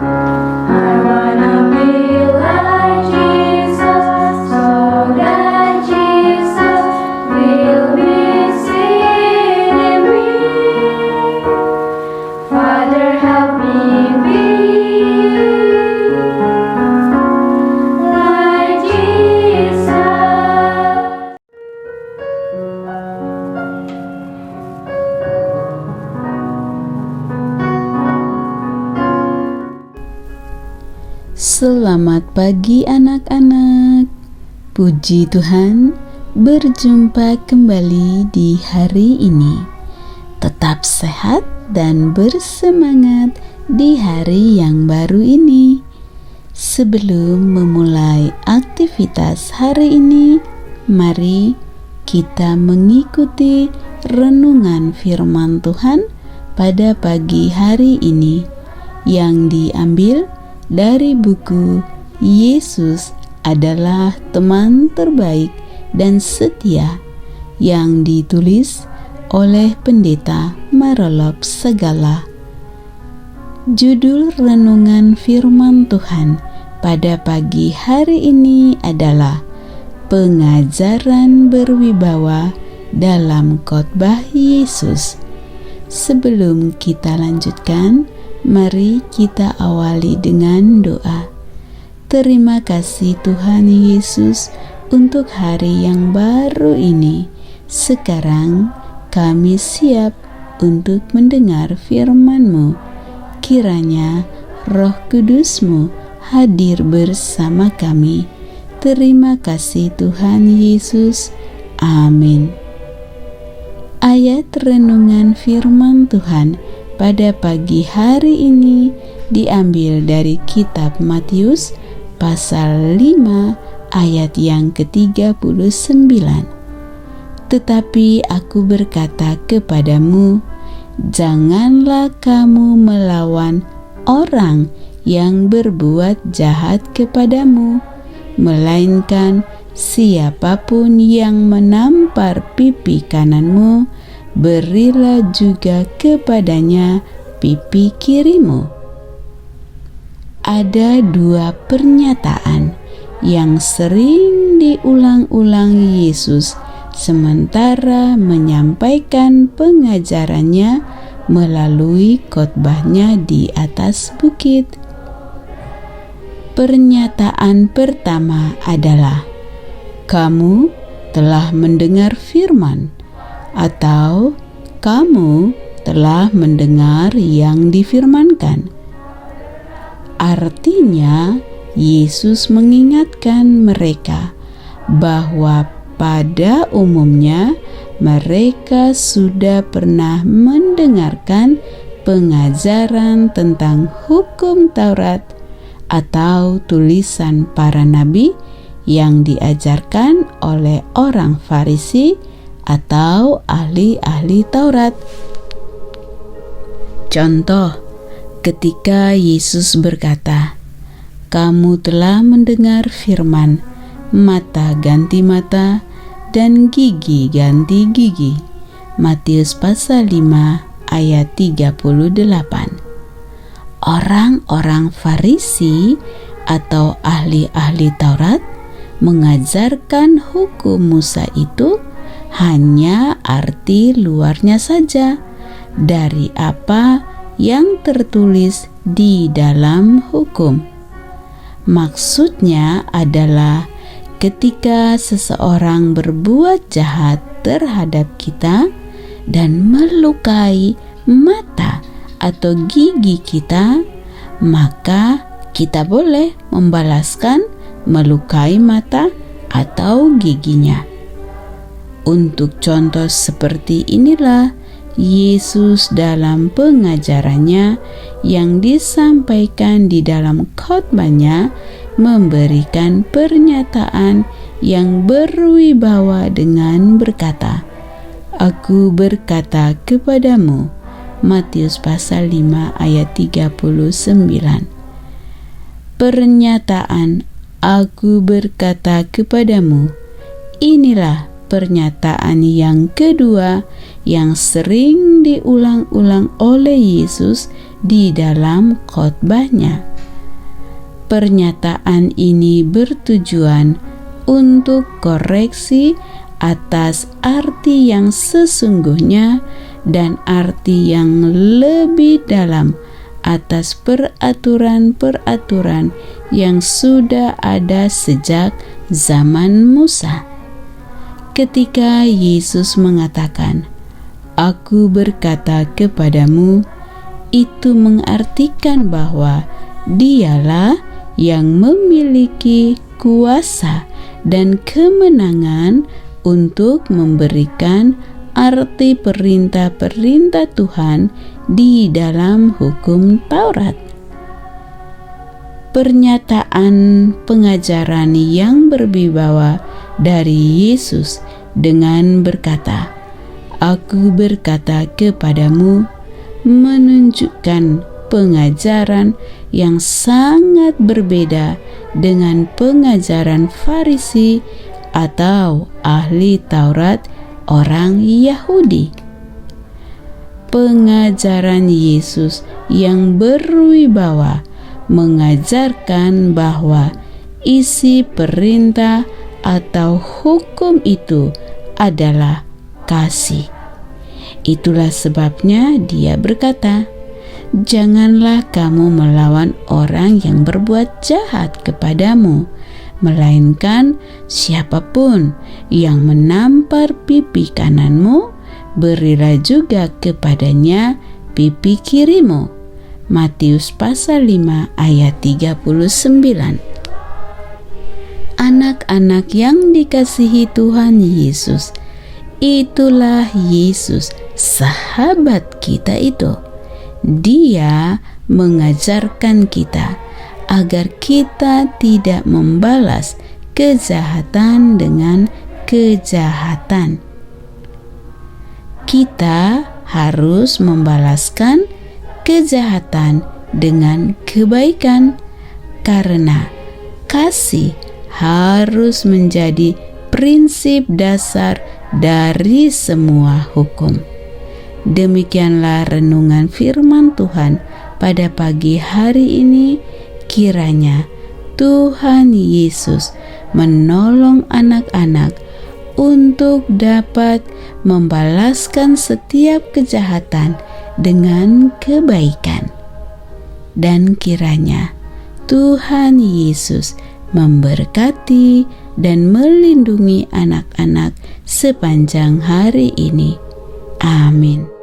I wanna be like Jesus, so that Jesus will be seen in me. Father, help me be like Jesus. Selamat pagi anak-anak. Puji Tuhan, berjumpa kembali di hari ini. Tetap sehat dan bersemangat di hari yang baru ini. Sebelum memulai aktivitas hari ini, mari kita mengikuti renungan firman Tuhan pada pagi hari ini yang diambil dari buku Yesus adalah teman terbaik dan setia yang ditulis oleh Pendeta Marolop Segala. Judul renungan firman Tuhan pada pagi hari ini adalah Pengajaran Berwibawa dalam Khotbah Yesus. Sebelum kita lanjutkan, mari kita awali dengan doa. Terima kasih Tuhan Yesus untuk hari yang baru ini. Sekarang kami siap untuk mendengar firman-Mu. Kiranya Roh Kudus-Mu hadir bersama kami. Terima kasih Tuhan Yesus. Amin. Ayat renungan firman Tuhan pada pagi hari ini diambil dari kitab Matius pasal 5 ayat yang ke-39. Tetapi aku berkata kepadamu, janganlah kamu melawan orang yang berbuat jahat kepadamu, melainkan siapapun yang menampar pipi kananmu, berilah juga kepadanya pipi kirimu. Ada dua pernyataan yang sering diulang-ulang Yesus sementara menyampaikan pengajarannya melalui khotbahnya di atas bukit. Pernyataan pertama adalah, kamu telah mendengar firman, atau kamu telah mendengar yang difirmankan. Artinya, Yesus mengingatkan mereka bahwa pada umumnya mereka sudah pernah mendengarkan pengajaran tentang hukum Taurat atau tulisan para nabi yang diajarkan oleh orang Farisi atau ahli-ahli Taurat. Contoh, ketika Yesus berkata, kamu telah mendengar firman, mata ganti mata dan gigi ganti gigi. Matius pasal 5 ayat 38. Orang-orang Farisi atau ahli-ahli Taurat mengajarkan hukum Musa itu hanya arti luarnya saja dari apa yang tertulis di dalam hukum. Maksudnya adalah ketika seseorang berbuat jahat terhadap kita dan melukai mata atau gigi kita, maka kita boleh membalaskan melukai mata atau giginya. Untuk contoh seperti inilah Yesus dalam pengajarannya yang disampaikan di dalam khotbahnya memberikan pernyataan yang berwibawa dengan berkata, aku berkata kepadamu. Matius pasal 5 ayat 39. Pernyataan aku berkata kepadamu, inilah pernyataan yang kedua yang sering diulang-ulang oleh Yesus di dalam khotbahnya. Pernyataan ini bertujuan untuk koreksi atas arti yang sesungguhnya dan arti yang lebih dalam atas peraturan-peraturan yang sudah ada sejak zaman Musa. Ketika Yesus mengatakan, "Aku berkata kepadamu," itu mengartikan bahwa Dialah yang memiliki kuasa dan kemenangan untuk memberikan arti perintah-perintah Tuhan di dalam hukum Taurat. Pernyataan pengajaran yang berwibawa dari Yesus dengan berkata, "Aku berkata kepadamu," menunjukkan pengajaran yang sangat berbeda dengan pengajaran Farisi atau ahli Taurat orang Yahudi. Pengajaran Yesus yang berwibawa mengajarkan bahwa isi perintah atau hukum itu adalah kasih. Itulah sebabnya Dia berkata, "Janganlah kamu melawan orang yang berbuat jahat kepadamu, melainkan siapapun yang menampar pipi kananmu, berilah juga kepadanya pipi kirimu." Matius pasal 5 ayat 39. Anak-anak yang dikasihi Tuhan Yesus, itulah Yesus, sahabat kita itu. Dia mengajarkan kita agar kita tidak membalas kejahatan dengan kejahatan. Kita harus membalaskan kejahatan dengan kebaikan, karena kasih harus menjadi prinsip dasar dari semua hukum. Demikianlah renungan firman Tuhan pada pagi hari ini. Kiranya Tuhan Yesus menolong anak-anak untuk dapat membalaskan setiap kejahatan dengan kebaikan. Dan kiranya Tuhan Yesus memberkati dan melindungi anak-anak sepanjang hari ini. Amin.